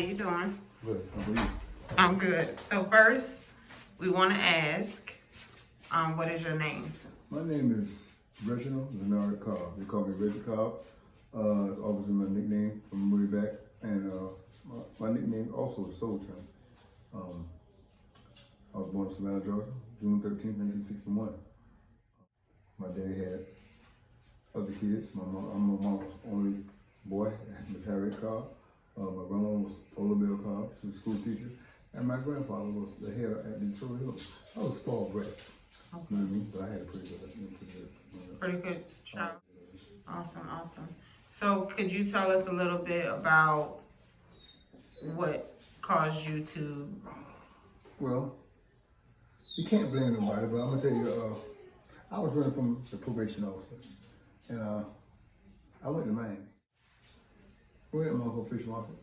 you doing? Good. How about you? I'm good. So first, we want to ask, what is your name? My name is Reginald Leonard Cobb. They call me Reggie Cobb. It's always been my nickname from way back. And my nickname also is Soul Train. I was born in Savannah, Georgia, June 13th, 1961. My daddy had other kids. My mom was only boy, Miss Harriet Cobb. My grandma was Olabelle Cobb, she was a school teacher. And my grandfather was the head at Minnesota Hill. I was a spoiled brat. Okay. You know what I mean? But I had a pretty good. Pretty good child. Awesome. So could you tell us a little bit about what caused you to... Well, you can't blame nobody, but I'm gonna tell you, I was running from the probation officer, and I went to Maine. We went to my uncle fish market.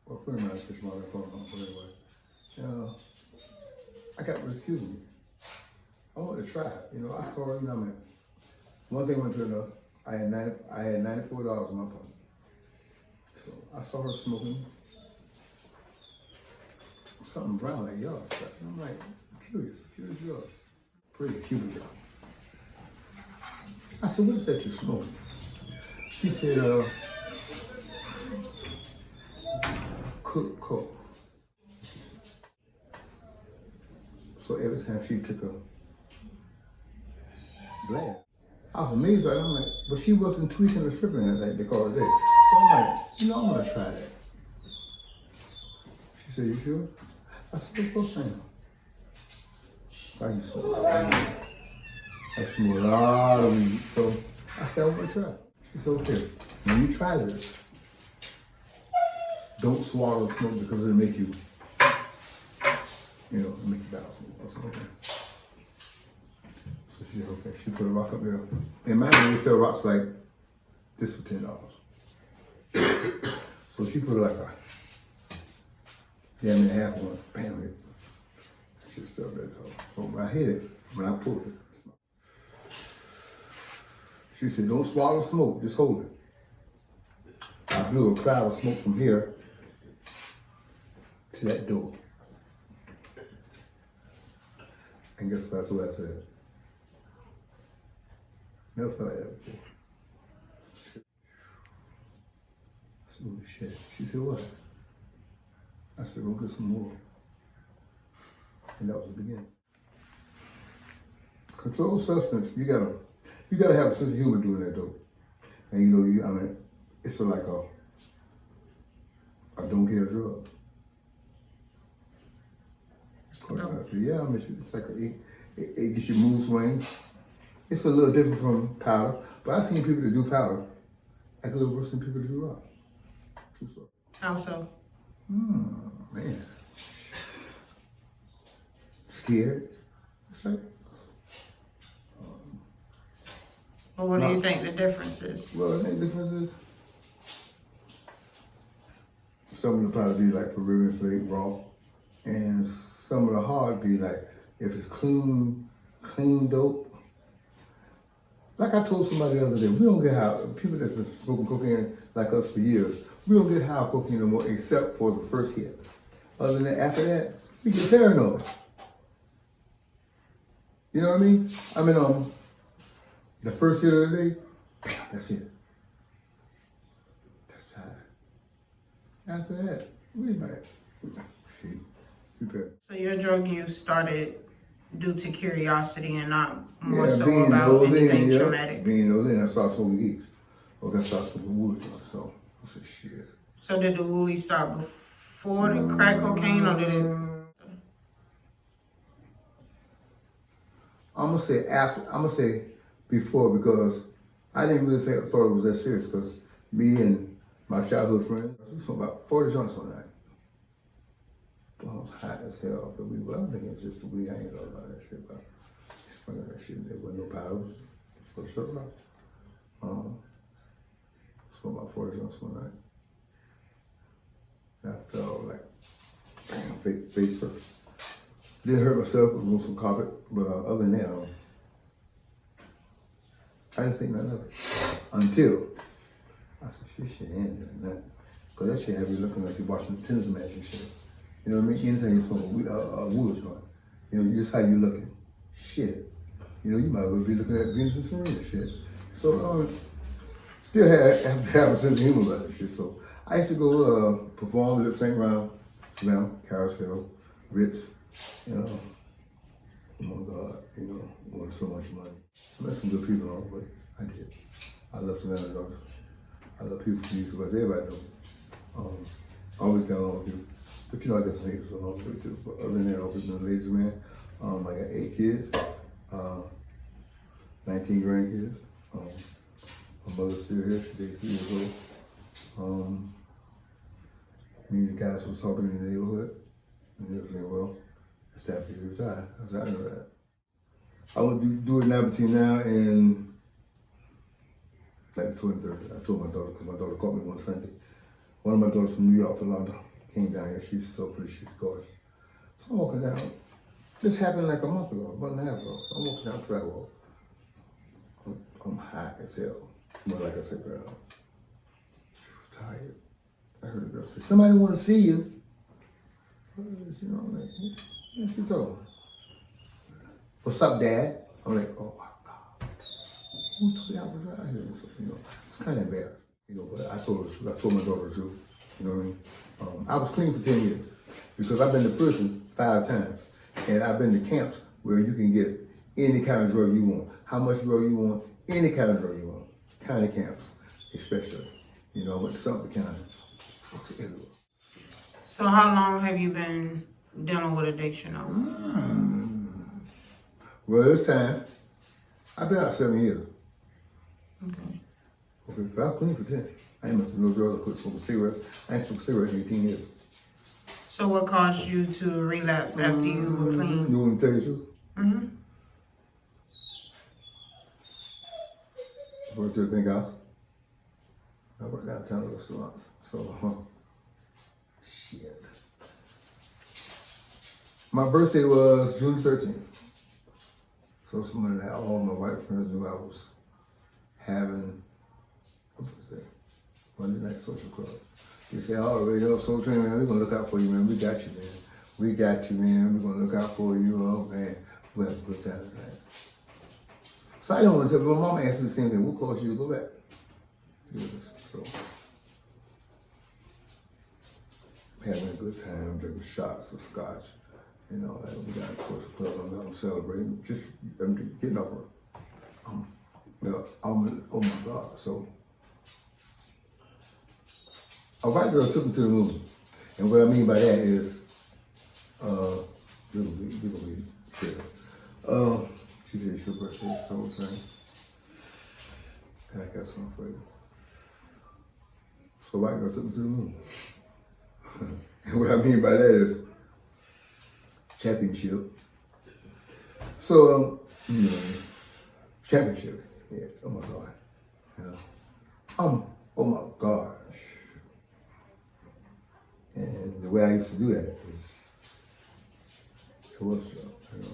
Well, friend of mine fish market, I call it uncle anyway. And I got excuse me. I wanted to try it. You know, I saw it, I mean, one thing went to another. I had $94 in my pocket. So I saw her smoking something brown like yard stuff. And I'm like, curious yard. Pretty cute. I said, what is that you're smoking? She said, cooked coke. So every time she took a blast, I was amazed by it. I'm like, but she wasn't tweaking or stripping it like they call it there. So I'm like, you know, I'm gonna try that. She said, you sure? I said, what's that? I used to smoke. I smoke a lot of weed. So I said, I want to try it. She said, okay, when you try this, don't swallow the smoke because it'll make you, make you bad smoke. I said, okay. So she said, okay. She put a rock up there. In my day, they sell rocks like this for $10. So she put like a damn near half one. Bam, it. She stuck that though. So when I hit it, when I pulled it, she said, don't swallow smoke, just hold it. I blew a cloud of smoke from here to that door. And guess what I told after that? Never felt like that before. I said, oh shit. She said, what? I said, go get some more. And that was the beginning. Controlled substance, you gotta have a sense of humor doing that though. And it's like a don't care drug. Yeah, it's like it gets your mood swings. It's a little different from powder, but I've seen people that do powder act a little worse than people that do rock. True story. How so? Man. Scared. It's like, Well, what do you think the difference is? well, I think the difference is some of the powder be like Peruvian flake raw, and some of the hard be like, if it's clean dope. Like I told somebody the other day, we don't get high, people that's been smoking cocaine like us for years, we don't get high on cocaine no more except for the first hit. Other than that, after that, we get paranoid. You know what I mean? The first hit of the day, bam, that's it. That's time. After that, we might, prepare. So your drug use started due to curiosity and not more Yeah, so being about nosy, anything yeah. traumatic? Being nosy, and I started smoking geeks. Okay, I started smoking woolly drugs, so I said, shit. So did the woolly start before the crack cocaine, or did it? I'm gonna say before, because I didn't really thought it was that serious, because me and my childhood friends, we smoked about 40 joints one night. But I was hot as hell, but I don't think it was just the weed. I ain't thought about that shit, but spraying that shit. There wasn't no powder, it was for sure rock. Smoked about 40 joints one night. And I felt like, bam, face first. Didn't hurt myself, but moved some carpet. But other than that, I didn't think nothing of it. Until I said, shit, ain't doing nothing. Cause that shit have you looking like you're watching a tennis match and shit. You know what I mean? Anytime you smoke a wood joint, you know, just how you looking. Shit. You know, you might as well be looking at Venus and Serena shit. So, still have to have a sense of humor about that shit. So, I used to go perform lip sync round, Carousel, Ritz, you know. Oh my God, you know, won so much money. I met some good people along the way. I did. I love Savannah daughters. I love people from East West. Everybody knows. Always got along with people. But you know, I got some haters along the way too. But other than that, I've always been a ladies' man. I got 8 kids, 19 grandkids. My mother's still here. She's 83 years old. Me and the guys was talking in the neighborhood, and they were saying, well, it's time for you to retire. I said, I know that. I would do it now between now and like the 23rd. I told my daughter, because my daughter called me one Sunday. One of my daughters from New York, Philanda, came down here. She's so pretty, she's gorgeous. So I'm walking down. This happened like a month and a half ago. I'm walking down the sidewalk. I'm hot as hell. But like I said, girl, I'm tired. I heard a girl say, somebody want to see you. You know, I'm like, what she told me? What's up, Dad? I'm like, oh my God. Who told you I was right here? So, you know, it's kind of embarrassed. You know, but I told her the truth. I told my daughter the truth. You know what I mean? I was clean for 10 years because I've been to prison 5 times. And I've been to camps where you can get any kind of drug you want. How much drug you want, any kind of drug you want. County camps, especially. You know, I went to Sumter County. Folks everywhere. So how long have you been dealing with addiction over? Well, this time, I've been out 7 years. Okay. But I was clean for 10. I ain't messing with no drugs. I quit smoking cigarettes. I ain't smoked cigarettes in 18 years. So what caused you to relapse after you were clean? You want me to tell you the truth? Mm-hmm. I worked at a big house. I worked downtown at restaurants. So, shit. My birthday was June 13th. So someone that all my white friends knew I was having a birthday. Monday night social club. They say, oh, Radio Soul Train, man, we're gonna look out for you, man. We got you, man. We got you, man. We're gonna look out for you. Oh, man. We'll have a good time tonight. So I don't want to tell, but my mom asked me the same thing. What caused you to go back? So, having a good time, drinking shots of scotch, you know, like we got a social club, I'm celebrating, just I'm getting over it. Oh my God. So, a white girl took me to the moon. And what I mean by that is, we're gonna be sure. She said, it's your birthday, Soul Train. And I got something for you. So white girl took me to the moon. And what I mean by that is championship. So, you know, championship. Yeah, oh my God. You know, oh my gosh. And the way I used to do that is, it was, you know,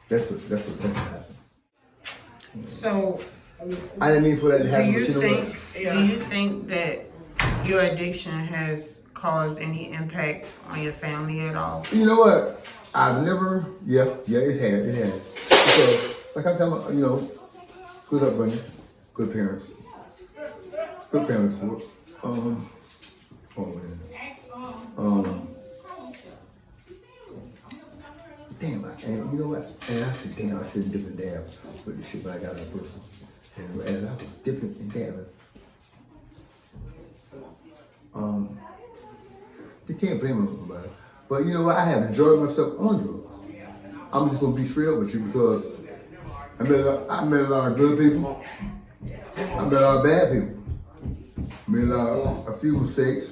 that's what happened. So, I didn't mean for that to happen. do you think that your addiction has caused any impact on your family at all? You know what? I've never, it has. Because, like I said, you know, good upbringing, good parents, good family support. Damn, and you know what? And I said, damn, I should have dipped and dabbed with the shit when I got out of prison. And as I was dipping and dabbing, you can't blame them about it. But you know what? I have enjoyed myself on drugs. I'm just gonna be straight up with you because I met a lot of good people. I met a lot of bad people. I made a few mistakes.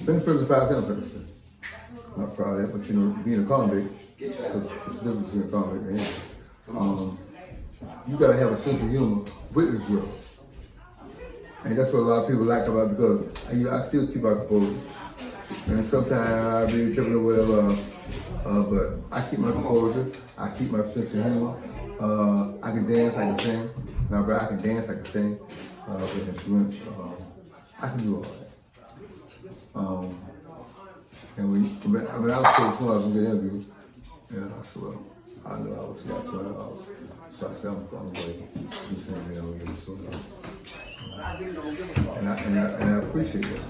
Been in prison 5 times. I'm not proud of that, but you know, being a convict, because it's the difference between a convict and anything. You gotta have a sense of humor with this drug. And that's what a lot of people like about it because I still keep our composure. And sometimes I'll be in trouble or whatever. But I keep my composure. I keep my sense of humor. I can dance, I can sing. Now, but I can dance, I can sing. With instruments. I can do all that. And when I was told someone I was going to get interviewed, I said, well, I know I was got $20. So I said, I'm going to do something else with it. So, and I appreciate that.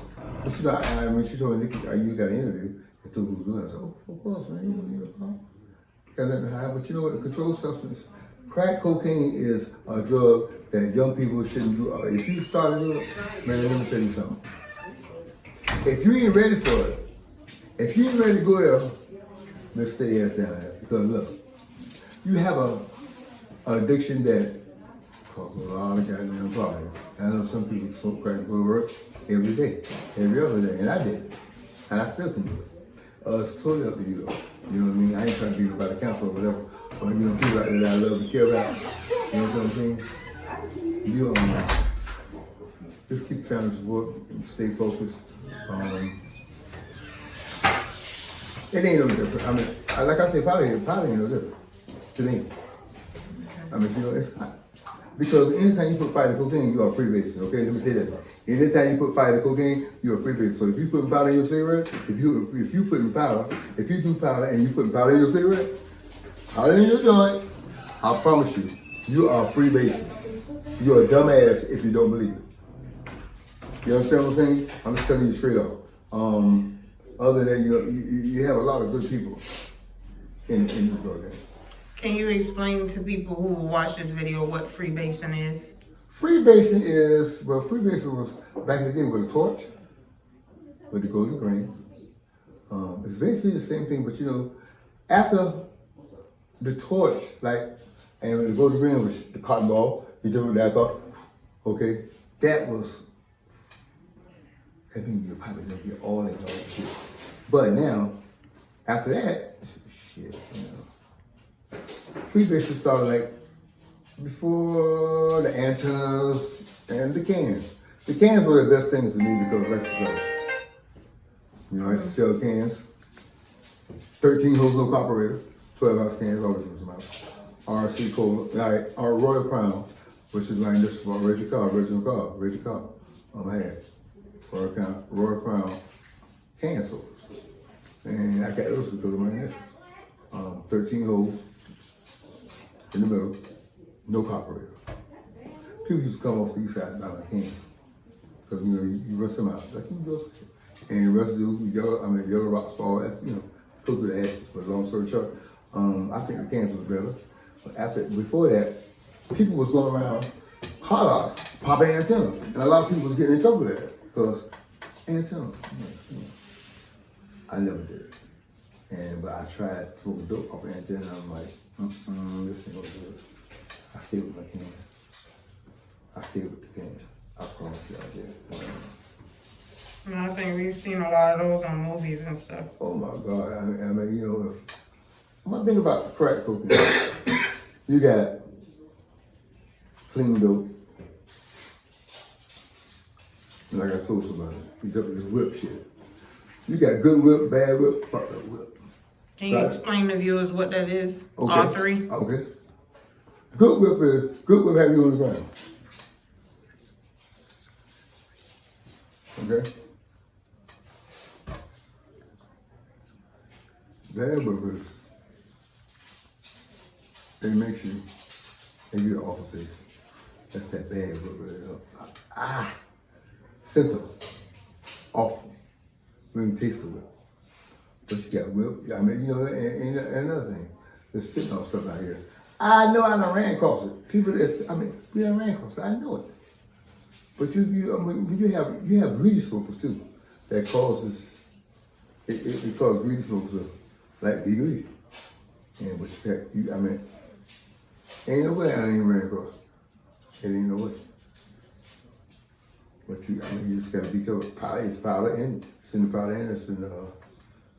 But you know, when she told me, Nikki, you got an interview, and told me who was doing it, I said, oh, of course, man, you don't need a problem. Got nothing to hide. But you know what, the controlled substance, crack cocaine is a drug that young people shouldn't do. If you start to do it, man, let me tell you something. If you ain't ready for it, if you ain't ready to go there, let's stay your ass down there. Because look, you have an addiction that causes a lot of goddamn problems. And I know some people smoke crack and go to work every day, every other day, and I did. And I still can do it. It's totally up to you though. You know what I mean? I ain't trying to be about the council or whatever, but you know, people out there that I love and care about, you know what I'm saying? You just keep family support and stay focused. It ain't no different. I mean, like I said, probably ain't no different to me. I mean, you know, it's not. Because anytime you put fire to cocaine, you are freebasing, okay? Let me say that. Anytime you put fire to cocaine, you are freebasing. So if you put powder in your cigarette, if you putting powder, if you do powder and you put powder in your cigarette, powder in your joint, I promise you, you are freebasing. You're a dumbass if you don't believe it. You understand what I'm saying? I'm just telling you straight up. Other than that, you know, you have a lot of good people in this program. Can you explain to people who watch this video what freebasing is? Freebasing is, well, freebasing was back in the day with a torch, with the golden grain. It's basically the same thing, but you know, after the torch, like, and the golden grain was the cotton ball, you took that thought, okay, that means you're probably gonna get all that shit. But now, after that, shit, you know, freebasing started like before the antennas and the cans. The cans were the best things to me because I like to sell. You know, I used to sell cans. 13 holes, no operator. 12-ounce cans, always was about. RC Cola, like our Royal Crown, which is like this for Reggie Cobb. I had Royal Crown can sodas. And I got those because of my initials. 13 holes in the middle, no operator. People used to come off the east side and buy my cans. Because you know, you rust them out. Like, and residue, yellow rocks fall, you know, go through the ashes. But long story short, I think the cans was better. But before that, people was going around car lots, popping antennas. And a lot of people was getting in trouble with that. Because antennas, you know, I never did it. But I tried smoking dope off an antenna and I'm like, this ain't gonna do it. I stayed with my can. I stayed with the can. I promise you I did. And I think we've seen a lot of those on movies and stuff. Oh my God, I mean, you know, one thing about crack cocaine, you got clean dope. Like I told somebody, he's up with this whip shit. You got good whip, bad whip, fucked up whip. Can you explain to viewers what that is? Okay. All three? Okay. Good whip have you on the ground. Okay? Bad whip is, it makes you, and you awful taste. That's that bad whip. Simple. Awful. We didn't taste the whip. But you got whip. I mean, you know, and another thing, there's fentanyl stuff out here. I know I done ran across it. People we done ran across it. I know it. But you have greedy smokers too. That causes it causes greedy smokers to like be greedy. And but ain't no way I ain't ran across it. It ain't no way. But you just gotta be careful. Powder is powder, and it's in the powder, and it's in the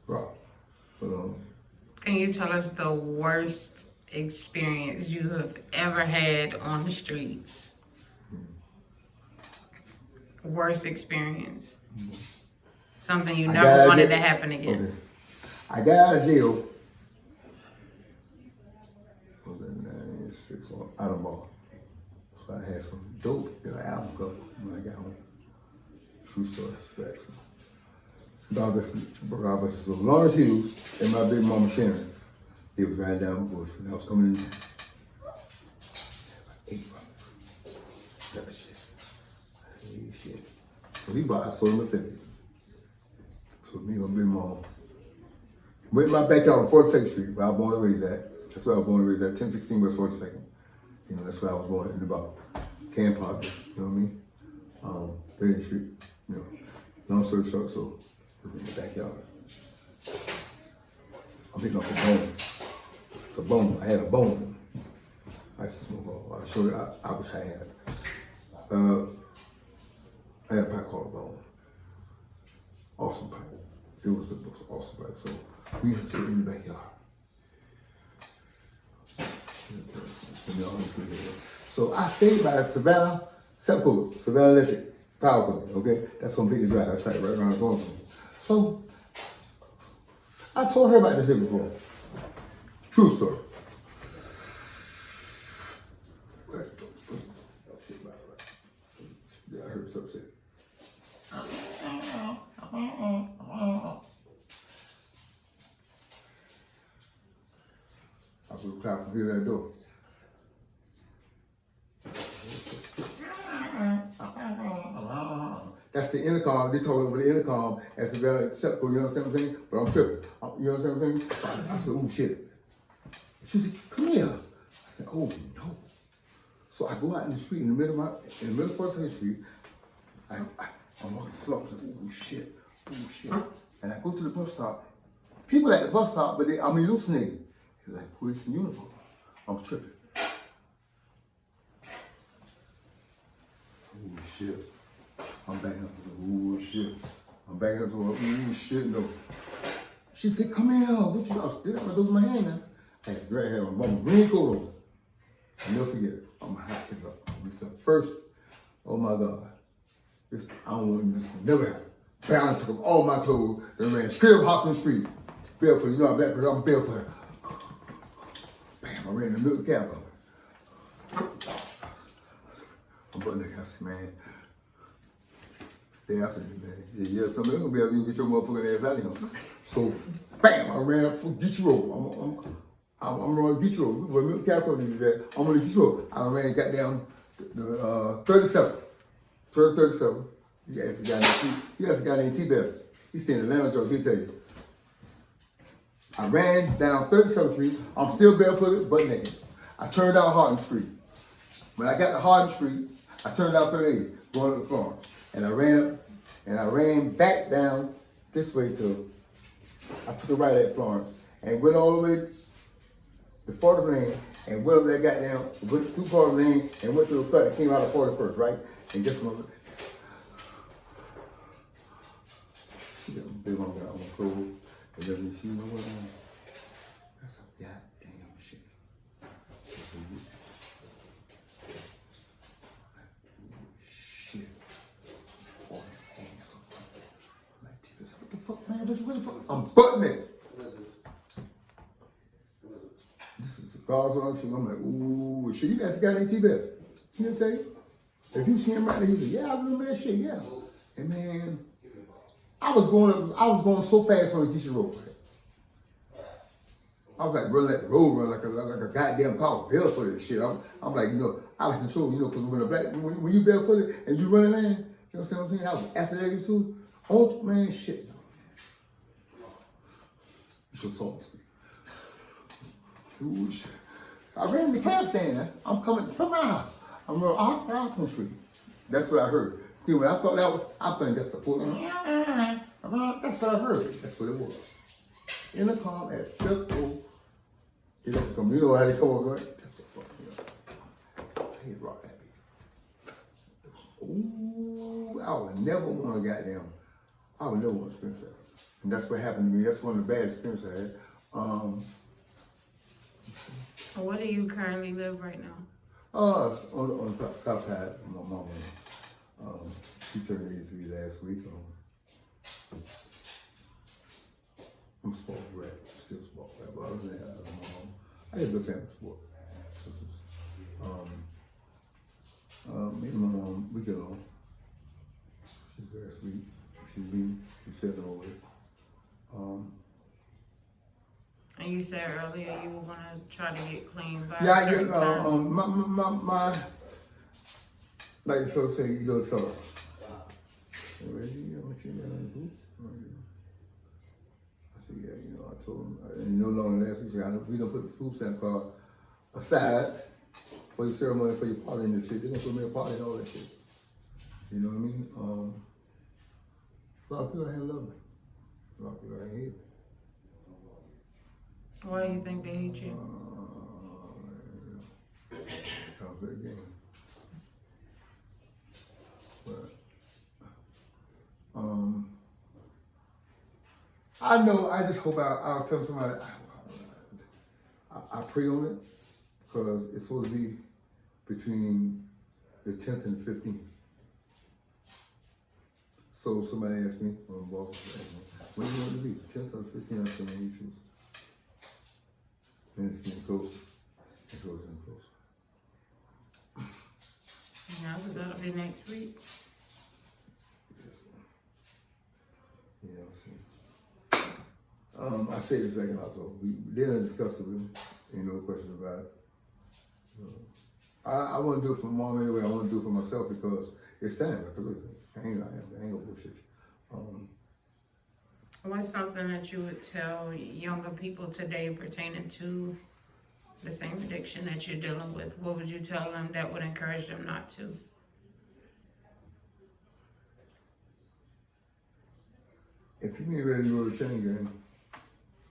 rock. But can you tell us the worst experience you have ever had on the streets? Worst experience. Something you I never got wanted it. to happen again. Okay. I got out of jail. What was that, 96 on out of ball. So I had some dope in an album cover when I got home. True story. Facts. Robert, so Lawrence Hughes and my big mama Sharon, they was riding down the bush when I was coming in. 8 brothers. Never shit. Shit. So I sold him a 50. So me and my big mama went in my backyard on 42nd Street, where I was born and raised at. That's where I was born and raised at, 1016 West 42nd. You know, that's where I was born in about Camp Park, you know what I mean? 30th Street, you know. Long story short, so it was in the backyard. I'm hitting off a bone. It's a bone. I had a bone. I used to smoke bone. I'll show you. I wish I had. I had a pipe called a bone. Awesome pipe. It was an awesome pipe. So we used to sit in the backyard. So I stayed by Savannah Electric Power Company, okay? That's on Big Drive. That's right around the corner from me. So I told her about this here before. True story. Yeah, I heard something say. I was clapping from here that door. That's the intercom. They told over the intercom at Savannah Sepco, you understand what I'm saying? But I'm tripping. You understand what I'm saying? I said, oh shit. She said, come here. I said, oh no. So I go out in the street, in the middle of 42nd Street. I'm walking slow. I said, oh shit. And I go to the bus stop. People at the bus stop, but I'm hallucinating. It's like police in uniform. I'm tripping. Oh shit. I'm backing up. Oh shit. I'm backing up to her. Oh shit, no. She said, come here. What you got? I'm gonna do my hand now. I had a gray hair on, bum, green coat on. I'll never forget it. I'm gonna hack this up. This is first. Oh my God. This, I don't want this to never happen. Bam, I took up all my clothes and ran straight up Hopkins Street. Barefoot, you know I'm back, but I'm barefoot. Bam, I ran in the middle of the cab. I'm butt naked. I said, man. Day after me, man. Yeah, somebody gonna be able to get your motherfucking ass out of here. So, bam, I ran up for Geechee Road. I'm running Geechee Road. We're middle cab company there. I'm on the Geechee Road. I ran, got down the 37. 37. You ask a guy named T-Best. He's staying in Atlanta, Georgia, he'll tell you. I ran down 37th Street. I'm still barefooted, butt naked. I turned down Hardin Street. When I got to Hardin Street, I turned down 38, going up to Florence. And I ran up, and I ran back down this way I took a right at Florence, and went all the way to 40th Lane, and went up that goddamn, went through 40th Lane, and went to the cut, and came out of 41st, right? And guess what? She got my big one got on my clothes, and then she know what I'm. That's a goddamn shit. Shit. Oh, hands. I'm like, what the fuck, man? What the fuck? I'm butt naked. This is the cars on shit. I'm like, ooh, shit. You guys got any T-Best? He'll tell you. If you see him right there, he said, yeah, I remember that shit, yeah. And man, I was going so fast on the Geechee Road. I was like running like the road run like a goddamn car barefooted and shit. I'm like, you know, out of control, you know, because when you barefooted and you running, man, you know what I'm saying? I was athletic too. Oh man, shit. You should talk to me. Ooh, shit. I ran the cab stand. I'm coming from my house. I'm running off Hopkins Street. That's what I heard. See, when I thought that was, I think that's the police. That's what I heard. That's what it was. In the car at Circle. You know how they come over, right? That's what fucked me up. I hate rock that beat. Ooh, I would never want to experience that. And that's what happened to me. That's one of the bad experiences I had. Where do you currently live right now? On the south side, my mama. She turned 83 last week. I'm sport rap, still sport rap, but other than that, I had a good family sport. Me and my mom, we get along. She's very sweet. She's 7 over it. And you said earlier you were gonna try to get clean by Yeah, a certain time. my, like the fellow say, you know the fellow. Reggie, you know what you got on the booth? I said, yeah, you know, I told him, and no longer last week, we don't put the food stamp card aside for your ceremony, for your party and the shit. They're gonna put me a party and all that shit. You know what I mean? A lot of people ain't love me. A lot of people ain't hate me. Why do you think they hate you? I'll play a game. But, I know, I just hope I'll tell somebody, I pray on it, because it's supposed to be between the 10th and the 15th. So somebody asked me, or my boss asked me, when do you want it to be? 10th or 15th? I said, man, you choose. And it's getting closer and closer and closer. Yeah, because that'll be next week. Yes, you know, see. I say this back in October. We didn't discuss it with me. Ain't no questions about it. I want to do it for my mom anyway. I want to do it for myself because it's time. I ain't gonna bullshit you. What's something that you would tell younger people today pertaining to the same addiction that you're dealing with? What would you tell them that would encourage them not to? If you ain't ready to go to the chain gang,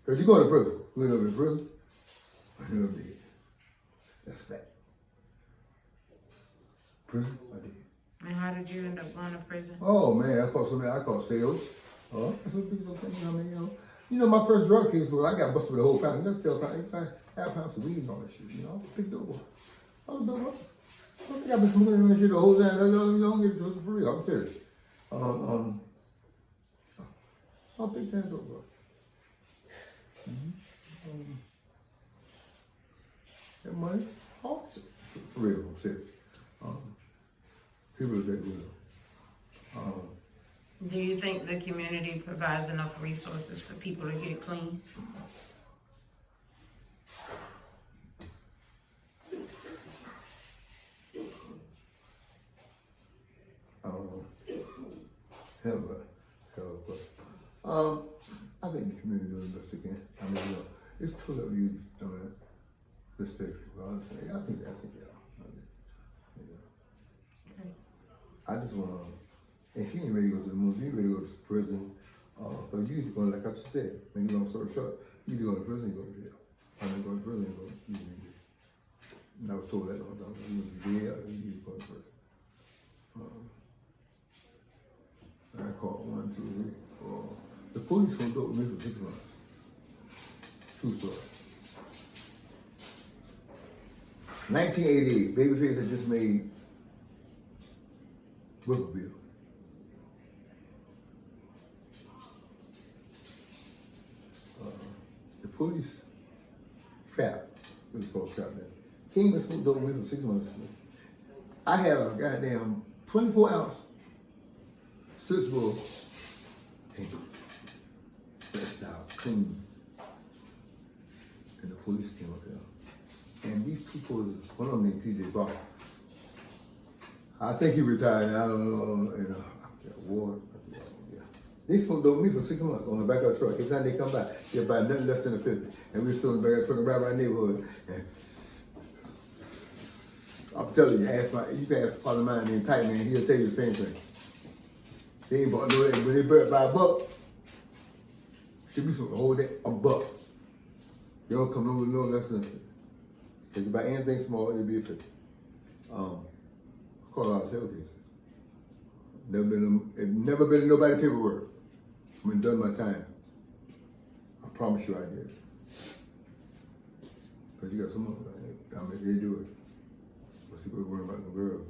because you're going to prison. You end up in prison, or you end up dead. That's a fact. Prison or dead. And how did you end up going to prison? Oh man, I caught sales. That's what people think. I mean, you know, my first drug case was I got busted with a whole pound. You know, sell half pounds of weed and all that shit. You know, I picked up. I was doing. I think I've been smoking that shit the whole time. You don't get it to us for real. I'm serious. I'll pick that up, bro. That money, for real. I'm serious. People are very real. Do you think the community provides enough resources for people to get clean? Hell of a question. I think the community does the best they can. I mean, you know, it's totally up to you, respect people. I think yeah. Okay. I just want to, if you ain't ready to go to the moon, if you ain't ready to go to prison, because you either going, like I just said, make it long story short, you either go to prison or you go to jail. I'm going to go to prison and you can be dead. And I was told that all the time, you can be dead or you can go to prison. I caught 1, 2, 3, 4. The police won't go with me for 6 months. True story. 1988, Babyface had just made Whippoorwill. The police trap, it was called trap then, came and smoked dope with me for 6 months. I had a goddamn 24-ounce Swiss bull, pressed out, clean. And the police came up there. And these two police, one of them named TJ Barker. I think he retired, I don't know, Ward. Yeah. They smoked dope with me for 6 months on the back of the truck. Every time they come by, they'll buy nothing less than a 50. And we were still in the back of the truck around my neighborhood. And I'm telling you, you can ask part of mine named Tight Man, he'll tell you the same thing. They ain't bought no egg. When they buy a buck, should be supposed to hold that a buck. You don't come over no less than 50. If you buy anything small, it'll be a 50. I've caught a lot of sale cases. Never been in nobody paperwork. I've been done my time. I promise you I did. Because you got some of them, I mean, they do it. What's he going to worry about the girls?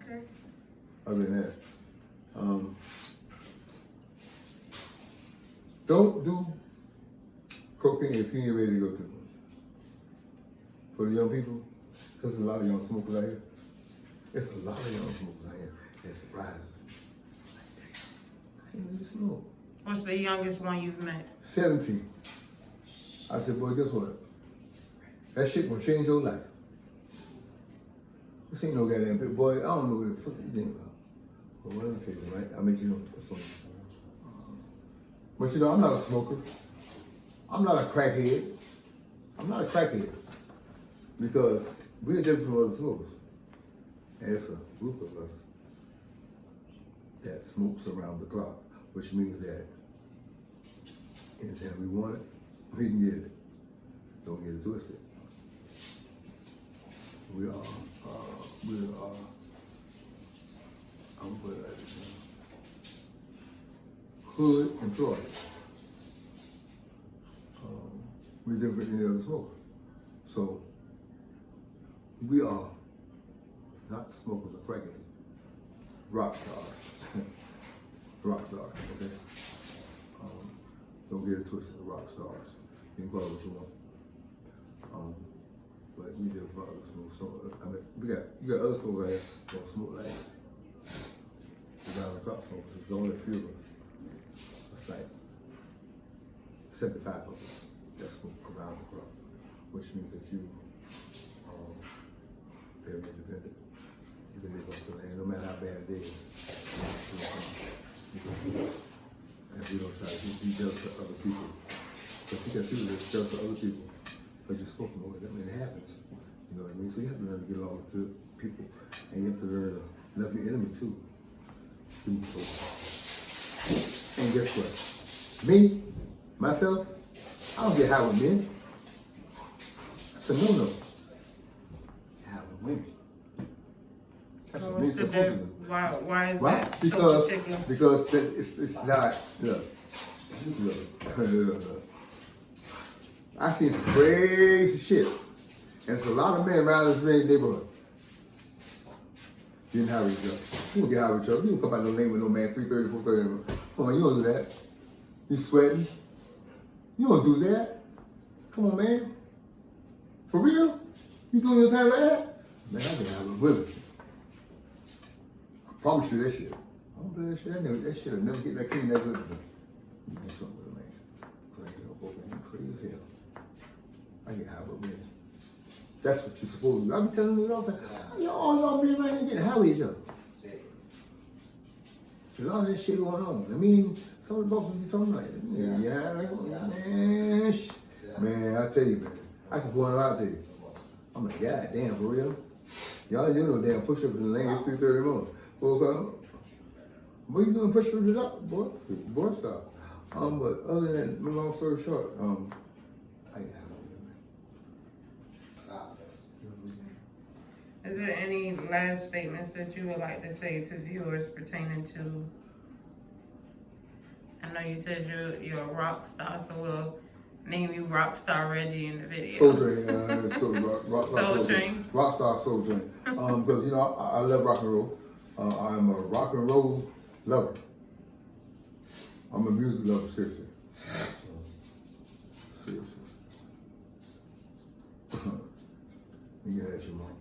Okay. Other than that, Don't do cocaine if you ain't ready to go to it. For the young people, because there's a lot of young smokers out here. It's a lot of young smokers out here. It's surprising. I ain't really smoke. What's the youngest one you've met? 17. I said, boy, guess what? That shit gonna change your life. This ain't no goddamn bit, boy. I don't know what the fuck you think about. But what I'm telling you, right? I'll make you know. But you know, I'm not a smoker. I'm not a crackhead. I'm not a crackhead. Because we're different from other smokers. And it's a group of us that smokes around the clock, which means that anytime we want it, we can get it. Don't get it twisted. We are, I'm put it like this now. Hood employees. We're different than the other smoker. So, we are not smokers or crackheads. Rock stars. Rock stars, okay? Don't get it twisted, rock stars. You can call it what you want. But we did for other smoke. So, I mean, you got other smokers out here don't smoke like around the clock smokers. It's only a few of us. It's like 75 of us that smoke around the clock, which means that you very independent. You can live off the land, no matter how bad it is. You can do it. And we don't try to be jealous of other people. But you got people that's jealous of other people. But you're spoken with them, and it happens. You know what I mean? So you have to learn to get along with good people. And you have to learn to love your enemy too. And guess what? Me, myself, I don't get high with men. That's a no-no. Women. That's what men supposed to do. Why is Right? that so particular? Because it's not, look. I've seen some crazy shit. And it's a lot of men around this neighborhood. Getting high with each other. You don't get high with each other. You don't come out no lane with no man 3:30, 4:30. Come on, you don't do that. You sweating. You don't do that. Come on, man. For real? You doing your time like that? Man, I can have a women. I promise you that shit. I don't believe that shit. That shit will never get that clean that good. You do something with a man. Cause I ain't no broken. I'm crazy as hell. I get high with women. That's what you're supposed to do. I be telling you all the time. Y'all men right here getting high with each other. There's a lot of that shit going on. I mean, some of the bosses be talking like, man, I tell you, man. I can point it out to you. I'm like, God damn, for real? Y'all do no damn push-ups in the lane. It's 3:30 in the morning. 4 o'clock. What you doing push-ups up, boy? Boy, stop. But other than, long story short, I Is there any last statements that you would like to say to viewers pertaining to? I know you said you're a rock star, so we'll name you Rockstar Reggie in the video. Soul Train, Soul Train. Rockstar Soul Train. Because you know I love rock and roll. I'm a rock and roll lover. I'm a music lover, seriously. Seriously. You gotta ask your mom.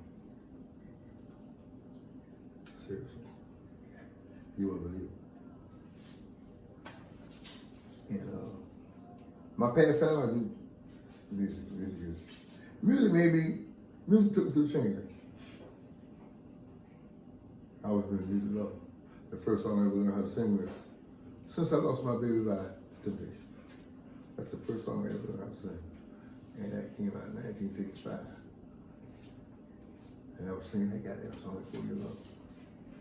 Seriously. You wouldn't believe it. And my pastime, I do music. Music took me to the change. I always been a music lover. The first song I ever learned how to sing was Since I Lost My Baby by Temptation. That's the first song I ever learned how to sing. And that came out in 1965. And I was singing that goddamn song at 4 years old.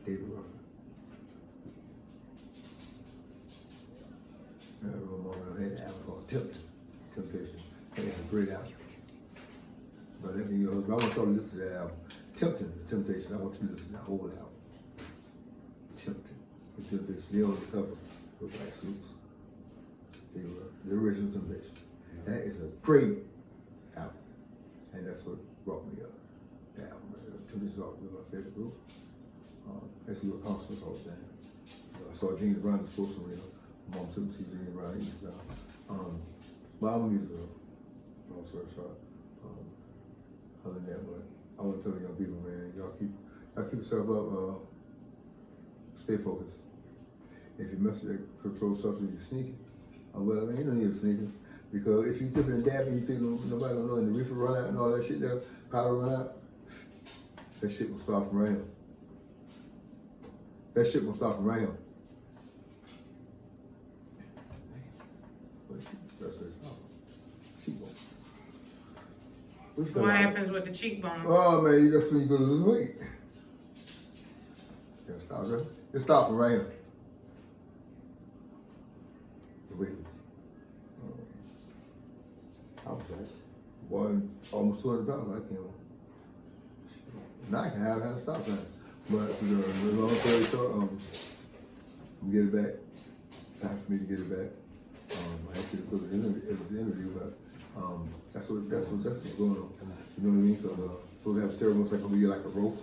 David Ruffin. I remember I had an album called Temptation. And it was a great album. But that's in your husband. I want you to listen to that album. Temptation. I want you to listen to the whole album. Temptation. They on the cover look like suits. They were the original Temptation. That is a great album. And that's what brought me up. The album. Temptation was my favorite group. I used to go to concerts all the time. So saw James Brown, the social radio. My mom took me to see James Brown, he used to but I'm a music girl. Long story short. Other than that, but I want to tell the young people, man, y'all keep yourself up, stay focused. If you mess with that controlled substance, you're sneaking. Well, I mean, you don't need to sneak it. Because if you dip and dab and you think nobody don't know, and the reefer run out and all that shit there, powder run out, that shit will start from right here. That shit will start from right here. That's what it's called. Cheekbone. What happens with the cheekbone? Oh man, that's when you go to lose weight. Yeah, stop right. It starts from right here. The weight. I was like, boy, almost 200 pounds. I can't. Now I can have a stop sign. But the long story short, get it back. Time for me to get it back. I actually put it in the interview, but that's what's going on. You know what I mean? Because supposed to have ceremonies like be like a roast.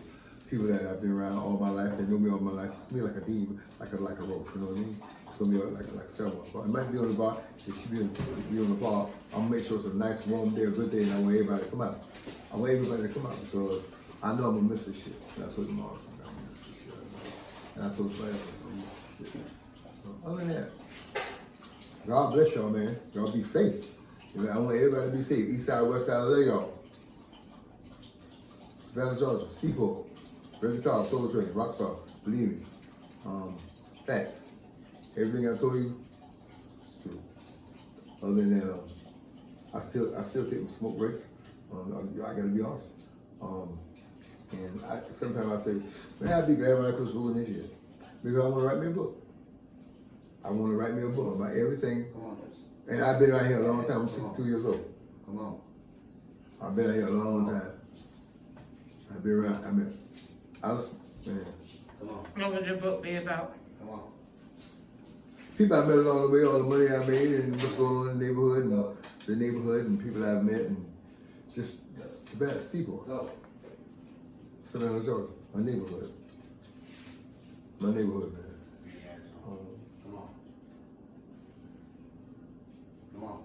People that I've been around all my life, they know me all my life. It's gonna be like a demon, like a roast. You know what I mean? It's gonna be like a ceremony. It might be on the bar. It should be on the bar. I'm gonna make sure it's a nice warm day, a good day, and I want everybody to come out. I want everybody to come out because I know I'm gonna miss this shit. And I told them all, I'm gonna miss this shit. And I told somebody else, I'm gonna miss this shit. So other than that, God bless y'all, man. Y'all be safe. You know, I want everybody to be safe. East side, west side, love y'all. Savannah, Georgia, Seaport, Reggie Cobb, Soul Train, Rockstar, believe me. Facts. Everything I told you is true. Other than that, I still take my smoke breaks. I gotta be honest. And sometimes I say, man, I'd be glad when I quit school this year. Because I want to write me a book. I want to write me a book about everything. Come on. And I've been out here a long time. I'm 62 years old. Come on. I've been out here a long time. I've been around. Man. Come on. What would your book be about? Come on. People I met along the way, all the money I made, and what's going on in the neighborhood, and people I've met, and just Savannah, Seaport, Go. Savannah, Georgia, my neighborhood, man. Come on. Come on.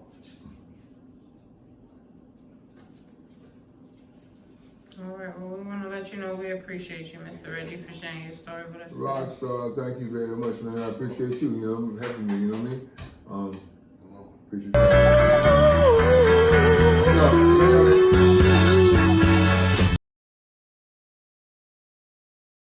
All right, well, we want to let you know we appreciate you, Mr. Reggie, for sharing your story with us today. Rockstar, thank you very much, man. I appreciate you, you know, having me, you know what I mean? Come on. Appreciate you.